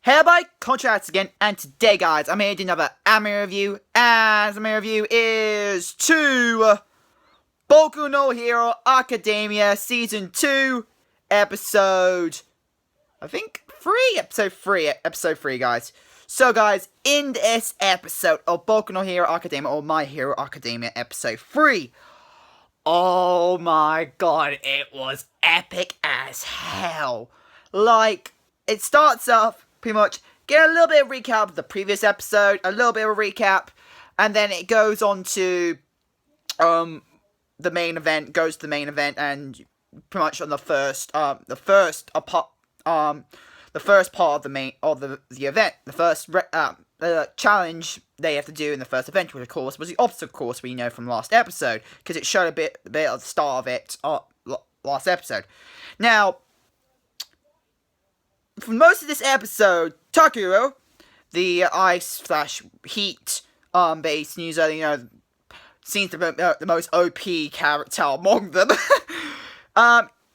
Hereby contracts again, and today, guys, I'm here to do another anime review, and the anime review is to Boku no Hero Academia Season 2, Episode 3, guys. So, guys, in this episode of Boku no Hero Academia, or My Hero Academia Episode 3, oh my god, it was epic as hell. Like, it starts off pretty much, get a little bit of recap of the previous episode, a little bit of a recap, and then it goes on to the main event, and pretty much on the first part of the event, the first challenge they have to do in the first event, which of course was the obstacle course we know from last episode, because it showed a bit of the start of it last episode. Now, for most of this episode, Takuro, the ice/heat based user, seems to be the most OP character among them.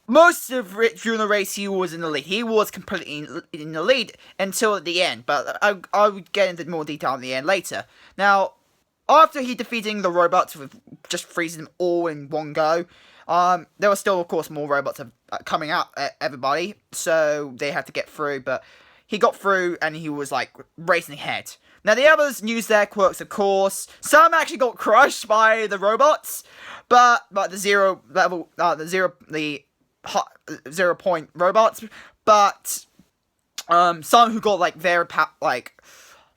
Most of it during the race, he was in the lead. He was completely in the lead until the end, but I would get into more detail in the end later. Now, after he defeating the robots with just freezing them all in one go, there were still, of course, more robots coming out at everybody, so they had to get through, but he got through, and he was, like, racing ahead. Now, the others used their quirks, of course. Some actually got crushed by the robots, but the 0-point robots, but, some who got, like, very,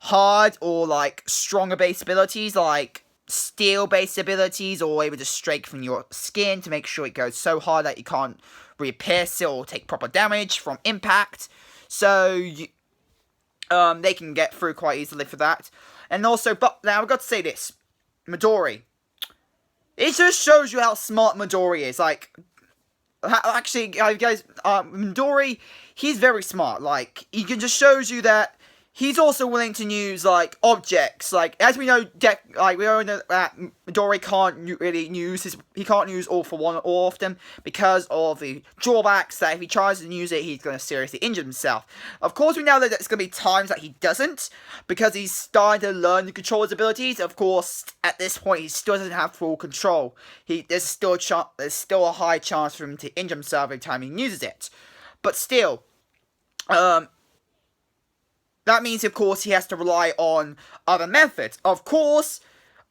hard or, like, stronger base abilities, like, steel-based abilities, or able to strengthen your skin to make sure it goes so hard that you can't re-pierce it or take proper damage from impact. So, they can get through quite easily for that. And also, but now I've got to say this, Midori. It just shows you how smart Midori is. Like, actually, guys, Midori, he's very smart. Like, he just shows you that he's also willing to use, like, objects. Like, as we know, we all know that Midori can't really use he can't use All for One often because of the drawbacks that if he tries to use it, he's going to seriously injure himself. Of course, we know that there's going to be times that he doesn't, because he's starting to learn to control his abilities. Of course, at this point, he still doesn't have full control. There's still a high chance for him to injure himself every time he uses it. But still, that means, of course, he has to rely on other methods. Of course,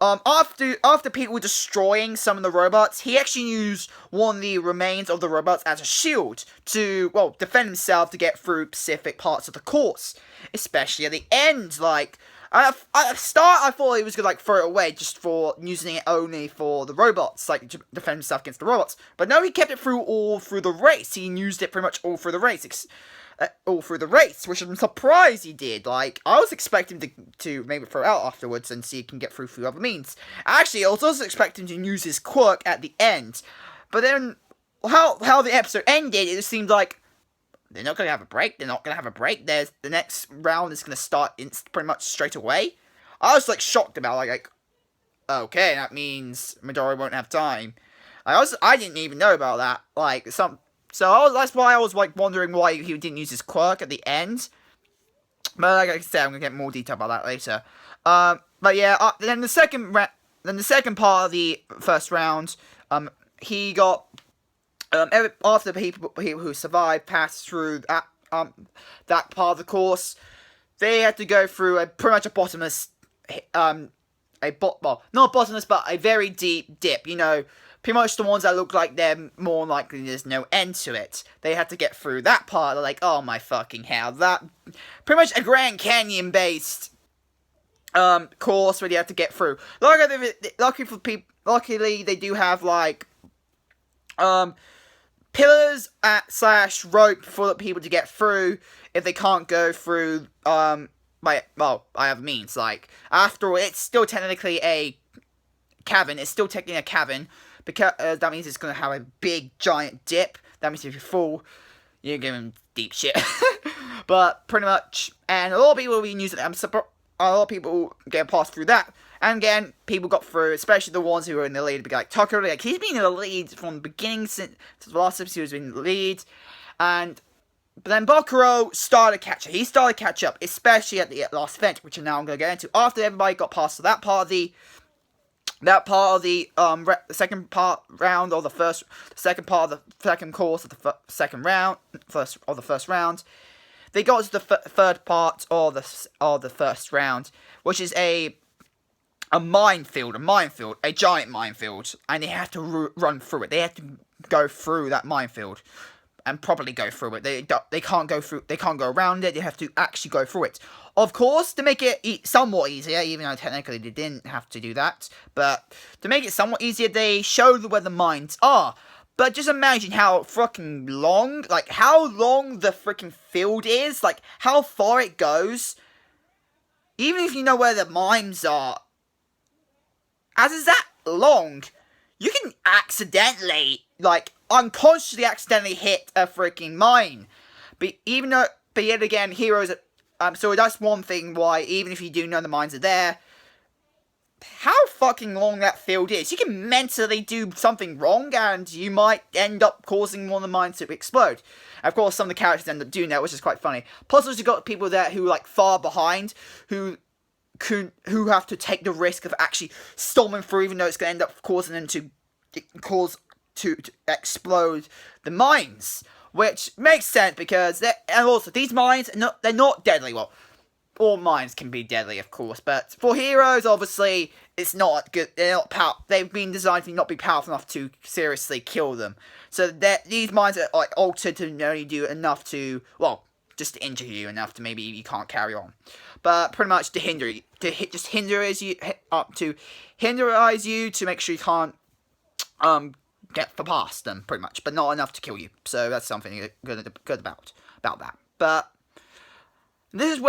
after people destroying some of the robots, he actually used one of the remains of the robots as a shield to, well, defend himself to get through specific parts of the course. Especially at the end, like, at the start, I thought he was going to, like, throw it away just for using it only for the robots, like, to defend himself against the robots. But no, he kept it all through the race. He used it pretty much all through the race. Which I'm surprised he did. Like, I was expecting to maybe throw out afterwards and see if he can get through other means. Actually, I was also expecting to use his quirk at the end. But then, how the episode ended, it just seemed like they're not going to have a break. The next round is going to start pretty much straight away. I was, like, shocked about it. Like, okay, that means Midori won't have time. I didn't even know about that. Like, that's why I was, like, wondering why he didn't use his quirk at the end. But like I said, I'm gonna get more detail about that later. But yeah, then the second part of the first round, he got after the people who survived passed through that part of the course, they had to go through pretty much a bottomless, not bottomless, but a very deep dip. You know, pretty much the ones that look like they're more likely there's no end to it. They had to get through that part. They're like, oh my fucking hell. That, pretty much a Grand Canyon based course where you have to get through. Luckily they do have, like, pillars / rope for the people to get through if they can't go through, by other means. Like, after all, it's still technically a cavern. Because that means it's going to have a big, giant dip. That means if you fall, you're giving deep shit. But pretty much, and a lot of people will be using it. A lot of people get passed through that. And again, people got through, especially the ones who were in the lead. Like Tucker, like, he's been in the lead from the beginning since the last episode. He's been in the lead. And But then Bokuro started to catch up. He started to catch up, especially at the last event, which now I'm going to get into. After everybody got past that part of the second round, or the second part of the second course of the second round, the first round, they got to the third part of the first round, which is a minefield, a giant minefield, and they have to run through it. They have to go through that minefield and probably go through it. They can't go through. They can't go around it. They have to actually go through it. Of course, to make it somewhat easier, even though technically they didn't have to do that, but to make it somewhat easier, they showed where the mines are. But just imagine how freaking long, how long the freaking field is, how far it goes. Even if you know where the mines are, as is that long, you can accidentally, unconsciously accidentally hit a freaking mine. But yet again, heroes, so that's one thing why, even if you do know the mines are there, how fucking long that field is. You can mentally do something wrong, and you might end up causing one of the mines to explode. And of course, some of the characters end up doing that, which is quite funny. Plus, you've got people there who, far behind, who have to take the risk of actually storming through, even though it's going to end up causing them to explode the mines, which makes sense because and also these mines they're not deadly. Well, all mines can be deadly, of course, but for heroes, obviously, it's not good. They're not they've been designed to not be powerful enough to seriously kill them. So these mines are altered to only do enough to, well, just to injure you enough to maybe you can't carry on, but pretty much to hinder you, to hinderize you to make sure you can't get past them, pretty much, but not enough to kill you. So that's something good about that. But this is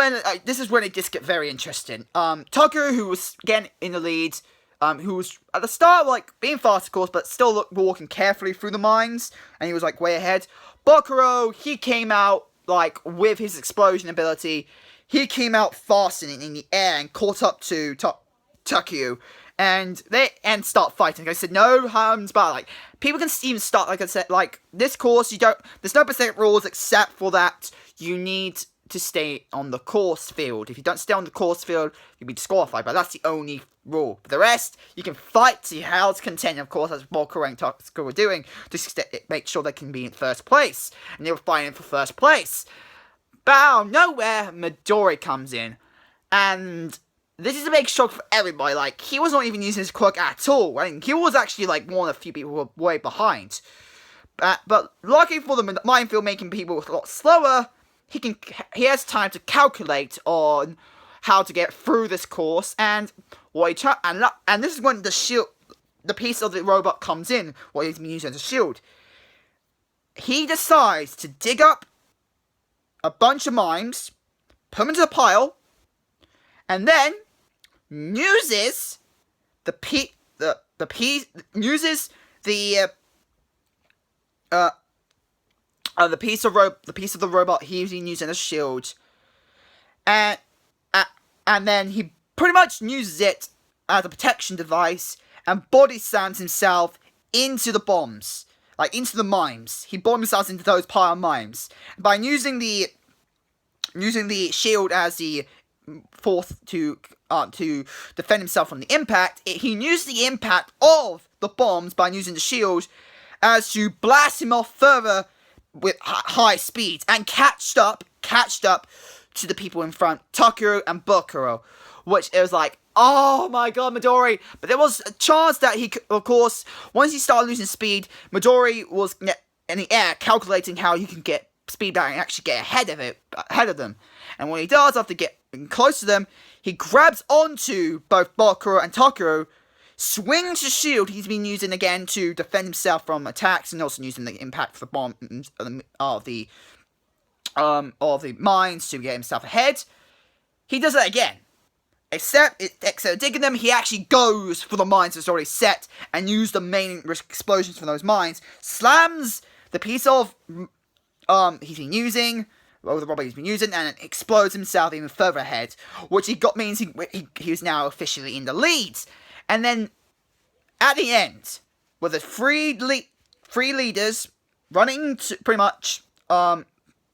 when it just gets very interesting. Tucker, who was again in the lead, who was at the start being fast, of course, but still walking carefully through the mines, and he was way ahead. Bokuro, he came out with his explosion ability. He came out fast in the air and caught up to Tucker. And start fighting. I said no harms, but people can even start. Like I said, this course, there's no specific rules except for that you need to stay on the course field. If you don't stay on the course field, you'll be disqualified. But that's the only rule. But the rest, you can fight to your heart's content. Of course, as Boku and Tucker were doing to make sure they can be in first place, and they were fighting for first place. But out of nowhere, Midori comes in, and this is a big shock for everybody. He was not even using his quirk at all. He was actually, one of the few people who were way behind. But lucky for the minefield making people a lot slower, he has time to calculate on how to get through this course, and this is when the piece of the robot comes in, what he's been using as a shield. He decides to dig up a bunch of mines, put them into a pile, and then uses the piece of the robot he's been using as a shield, and then he pretty much uses it as a protection device and body slams himself into the bombs, into the mines. He bombs himself into those pile of mines by using the shield as the force to defend himself from the impact. He used the impact of the bombs by using the shield as to blast him off further with high speeds and catched up to the people in front, Takeru and Bokuro, which it was oh my god, Midori. But there was a chance that he could, of course, once he started losing speed, Midori was in the air calculating how he can get speed back and actually get ahead of them. And when he does, after getting close to them, he grabs onto both Bokuro and Takeru, swings the shield he's been using again to defend himself from attacks, and also using the impact for the bombs of the mines to get himself ahead. He does that again. Except digging them, he actually goes for the mines that's already set and uses the main explosions from those mines, slams the piece of he's been using, or the robot he's been using, and it explodes himself even further ahead, which means he was now officially in the lead. And then at the end, with the three leaders running to pretty much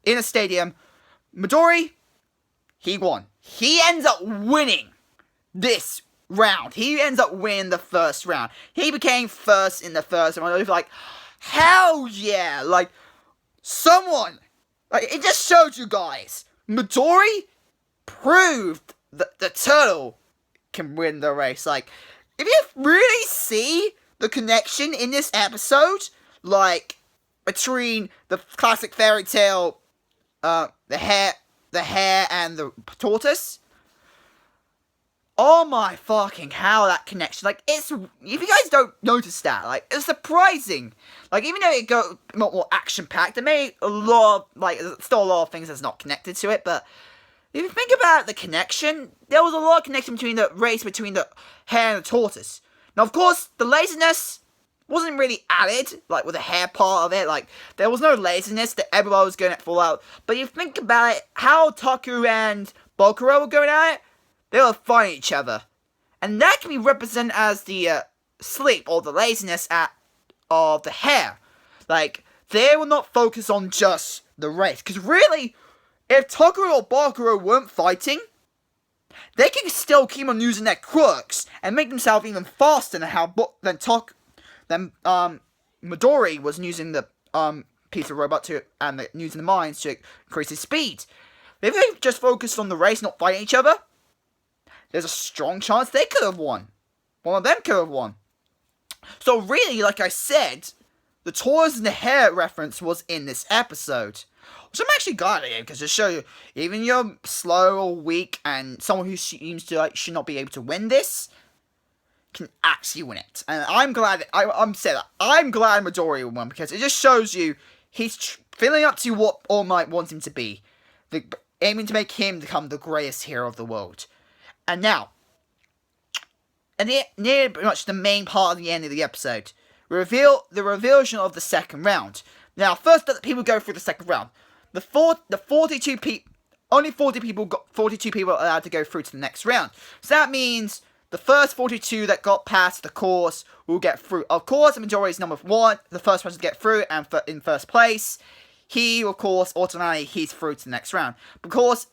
in a stadium. Midori, he won. He ends up winning this round. He ends up winning the first round. He became first in the first round. I was like, hell yeah! Like, someone, like, it just showed you guys. Midori proved that the turtle can win the race. Like, if you really see the connection in this episode, like, between the classic fairy tale, the hare and the tortoise. Oh my fucking hell, that connection. Like, it's, if you guys don't notice that, like, it's surprising. Like, even though it got more action-packed, there may a lot of, like, there's still a lot of things that's not connected to it, but if you think about the connection, there was a lot of connection between the race between the hare and the tortoise. Now, of course, the laziness wasn't really added, like, with the hair part of it. Like, there was no laziness that everyone was going to fall out. But you think about it, how Taku and Boku were going at it, they were fighting each other. And that can be represented as the sleep or the laziness of the hair. Like, they will not focus on just the race. Because really, if Taku or Boku weren't fighting, they can still keep on using their quirks and make themselves even faster than Midori was using the piece of robot using the mines to increase his speed. If they just focused on the race, not fighting each other, there's a strong chance they could have won. One of them could have won. So really, like I said, the tortoise and the hare reference was in this episode. Which I'm actually glad at it, because it shows you, even you're slow or weak, and someone who seems to, like, should not be able to win this, can actually win it. And I'm glad that, I'm glad Midori won, because it just shows you, he's filling up to what All Might wants him to be. Aiming to make him become the greatest hero of the world. And now, near pretty much the main part of the end of the episode, the reveal of the second round. Now, first, let the people go through the second round. Only 42 people are allowed to go through to the next round. So that means the first 42 that got past the course will get through. Of course, the majority is number 1, the first person to get through, and in first place, he, of course, automatically, he's through to the next round. But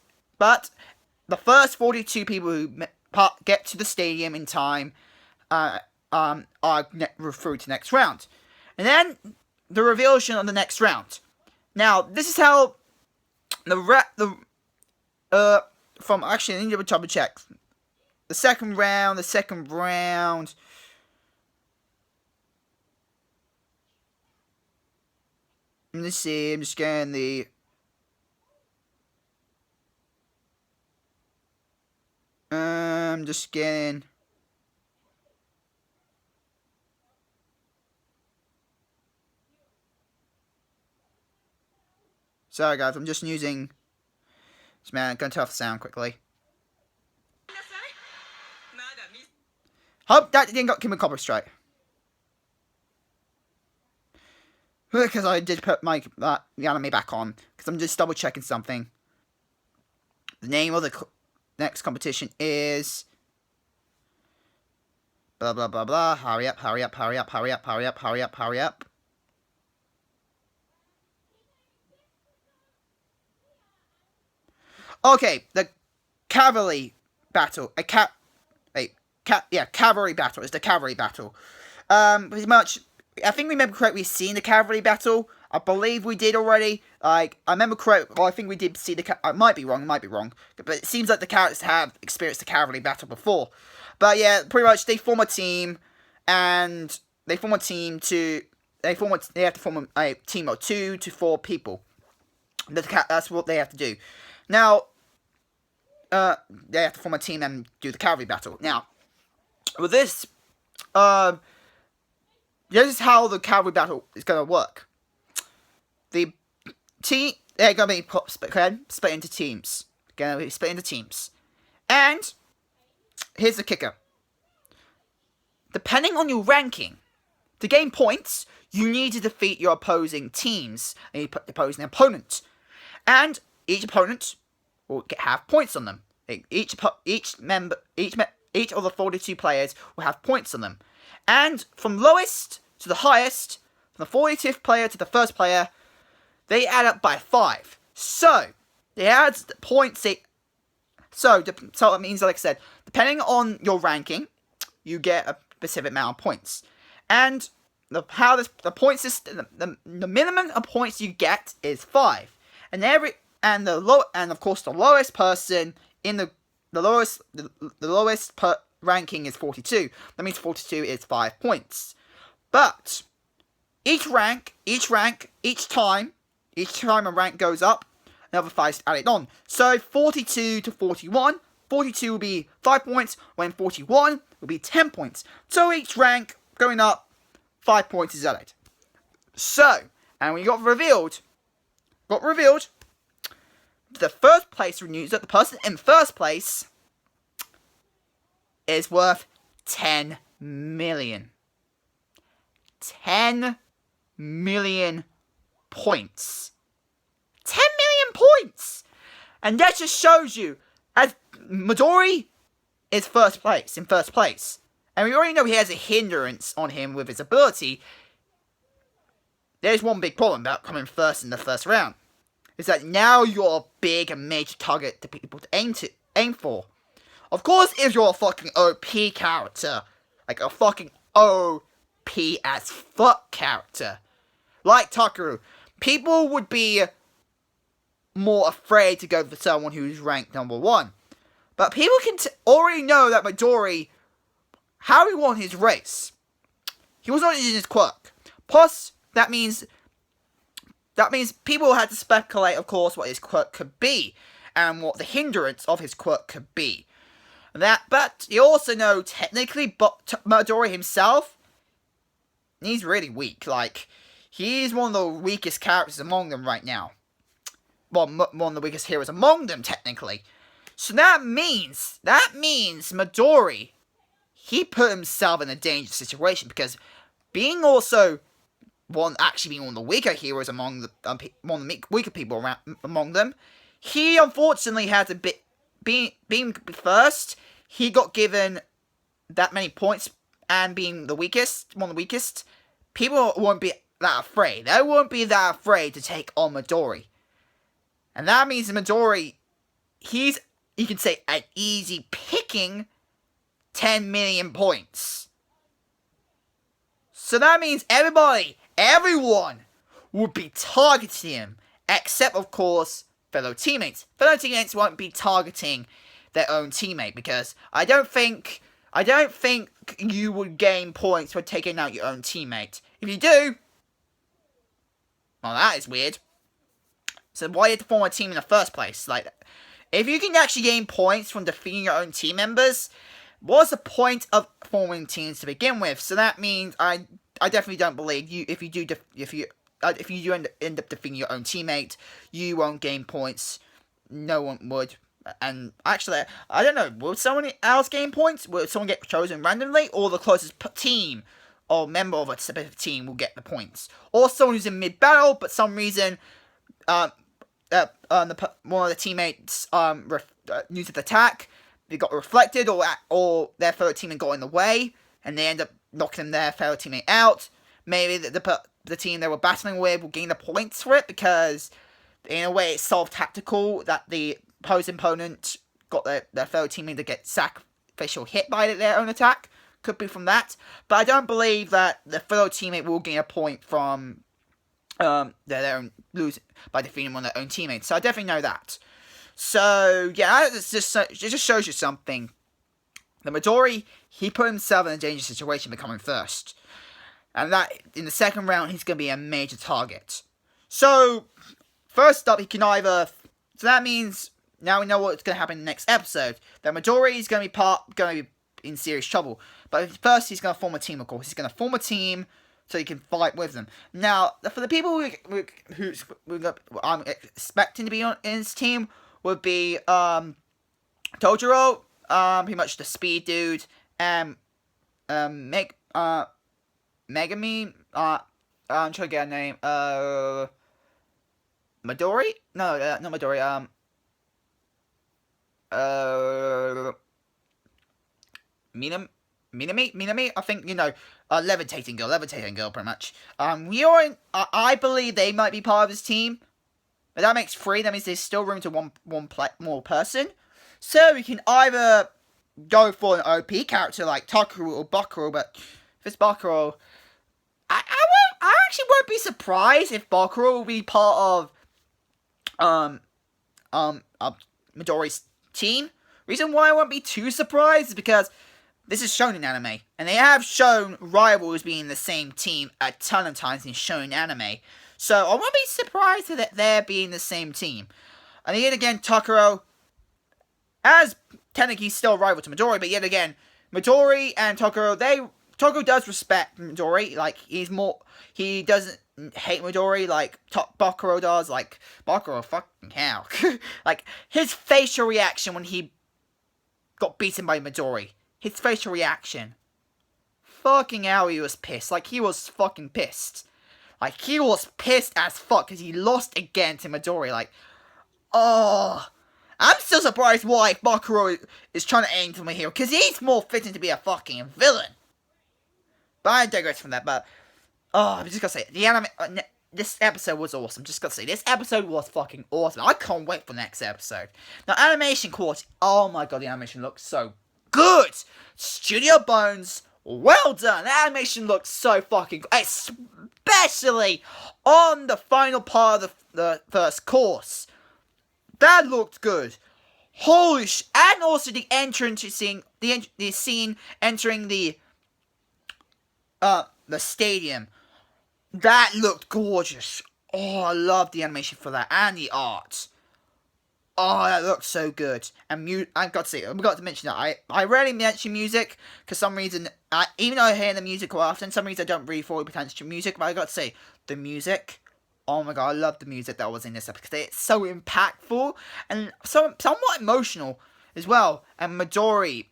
the first 42 people who get to the stadium in time are through to the next round. And then, the reveal of the next round. Now, this is how actually, I need to double check. The second round. Let's see, I'm just getting the... I'm just getting... Sorry guys, I'm just using... Man, I'm going to turn off the sound quickly. Hope that didn't give me copyright. Because I did put the anime back on. Because I'm just double checking something. The name of the next competition is... Blah blah blah blah. Hurry up, hurry up, hurry up, hurry up, hurry up, hurry up, hurry up. Okay, the cavalry battle. Cavalry battle. It's the cavalry battle. Pretty much, I think we remember correctly, we've seen the cavalry battle. I believe we did already. Like, I remember correctly, well, I think we did see I might be wrong, but it seems like the characters have experienced the cavalry battle before. But yeah, pretty much, they form a team, and they have to form a team of 2 to 4 people. That's what they have to do. Now, they have to form a team and do the cavalry battle. Now, with this, this is how the cavalry battle is going to work. The team, they're going to be split into teams. And, here's the kicker. Depending on your ranking, to gain points, you need to defeat your opposing teams, and opposing opponent. And each opponent will have points on them. Each of the 42 players will have points on them. And from lowest to the highest, from the 42th player to the first player, they add up by 5. So, they had points. So that means, like I said, depending on your ranking, you get a specific amount of points. And the point system, the minimum of points you get is 5. And of course the lowest person in the lowest ranking is 42. That means 42 is 5 points. But each time a rank goes up, another 5 is added on. So 42 to 41, 42 will be 5 points, when 41 will be 10 points. So each rank going up, 5 points is added. So, and when it got revealed, the first place news that the person in first place is worth 10 million. 10 million points. 10 million points! And that just shows you, as Midori is in first place. And we already know he has a hindrance on him with his ability. There's one big problem about coming first in the first round. Is that now you're a big and major target to people to aim for. Of course, if you're a fucking OP character, like a fucking OP as fuck character, like Takeru, people would be more afraid to go for someone who's ranked number 1. But people can already know that Midori, how he won his race. He was not using his quirk. Plus, that means people had to speculate, of course, what his quirk could be, and what the hindrance of his quirk could be. But you also know, technically, Midori himself, he's really weak. Like, he's one of the weakest characters among them right now. Well, one of the weakest heroes among them, technically. So that means Midori, he put himself in a dangerous situation, because being one of the weaker heroes among one of the weaker people among them, he unfortunately had to being first, he got given that many points, and being one of the weakest, people won't be that afraid. They won't be that afraid to take on Midori. And that means Midori, he's, you can say, an easy picking 10 million points. So that means everyone would be targeting him, except, of course, fellow teammates. Fellow teammates won't be targeting their own teammate, because I don't think you would gain points for taking out your own teammate. If you do, well, that is weird. So why did you form a team in the first place? Like, if you can actually gain points from defeating your own team members, what's the point of forming teams to begin with? So that means I definitely don't believe you. If you do end up defeating your own teammate, you won't gain points. No one would. And actually, I don't know. Will someone else gain points? Will someone get chosen randomly, or the closest team or member of a specific team will get the points, or someone who's in mid battle, but some reason, one of the teammates used an attack, they got reflected, or their fellow teammate got in the way, and they end up knocking their fellow teammate out. Maybe the team they were battling with will gain the points for it, because in a way it's sort of tactical that the opposing opponent got their fellow teammate to get sacrificial hit by their own attack. Could be from that. But I don't believe that the fellow teammate will gain a point from their own losing by defeating one of their own teammates. So I definitely know that. So yeah, it just shows you something. The Midori, he put himself in a dangerous situation becoming first. And that, in the second round, he's going to be a major target. So, first up, he can either... So that means, now we know what's going to happen in the next episode. That Midori is going to be in serious trouble. But first, he's going to form a team, of course. He's going to form a team so he can fight with them. Now, for the people who I'm expecting to be in his team, would be Tojiro, pretty much the speed dude, and Megami, I'm trying to get a name, Midori? No, not Midori, Minami, I think, levitating girl, pretty much. I believe they might be part of his team, But that makes 3. That means there's still room to one more person. So we can either go for an OP character like Takeru or Boku, but if it's Boku, I actually won't be surprised if Boku will be part of Midori's team. Reason why I won't be too surprised is because this is shown in anime, and they have shown rivals being in the same team a ton of times in shown anime. So I won't be surprised that they're being the same team. And yet again, Takuro, as technically still a rival to Midori, but yet again, Midori and Takuro, Takuro does respect Midori. Like, he doesn't hate Midori like Bakuro does. Like, Bakuro, fucking hell. Like, his facial reaction when he got beaten by Midori. His facial reaction. Fucking hell, he was pissed. Like, he was fucking pissed. Like, he was pissed as fuck because he lost again to Midori. Like, oh. I'm still surprised why Bakuro is trying to aim for my hero, because he's more fitting to be a fucking villain. But I digress from that, but, oh, I'm just gonna say, the anime, this episode was awesome. Just gotta say, this episode was fucking awesome. I can't wait for the next episode. Now, animation quality, oh my god, the animation looks so good. Studio Bones, well done. The animation looks so fucking good, especially on the final part of the first course. That looked good. Holy sh! And also the entrance scene, the scene entering the stadium. That looked gorgeous. Oh, I love the animation for that and the art. Oh, that looks so good. And I've got to say, I've got to mention that I rarely mention music because some reason, even though I hear the music quite often, some reason I don't really fully pay attention to music. But I got to say, the music. Oh my god, I love the music that was in this episode because it's so impactful and somewhat emotional as well. And Midori,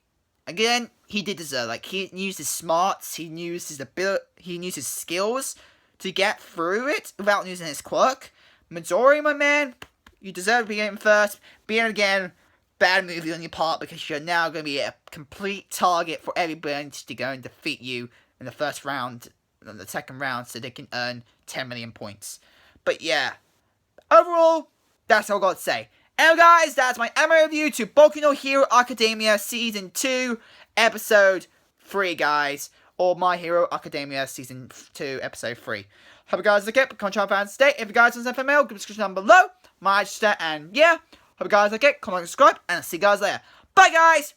again, he did deserve. Like, he used his smarts, he used his ability, he used his skills to get through it without using his quirk. Midori, my man, you deserve to be in first. Being again, bad movie on your part because you're now going to be a complete target for everybody to go and defeat you in the first round, and the second round, so they can earn 10 million points. But yeah, overall, that's all I got to say. And guys, that's my anime review to Boku no Hero Academia Season 2, Episode 3, guys. Or My Hero Academia Season 2, Episode 3. Hope you guys like it. Control fans stay. If you guys want something mail, give me a description down below. My and yeah, hope you guys like it. Comment, subscribe, and I'll see you guys later. Bye, guys!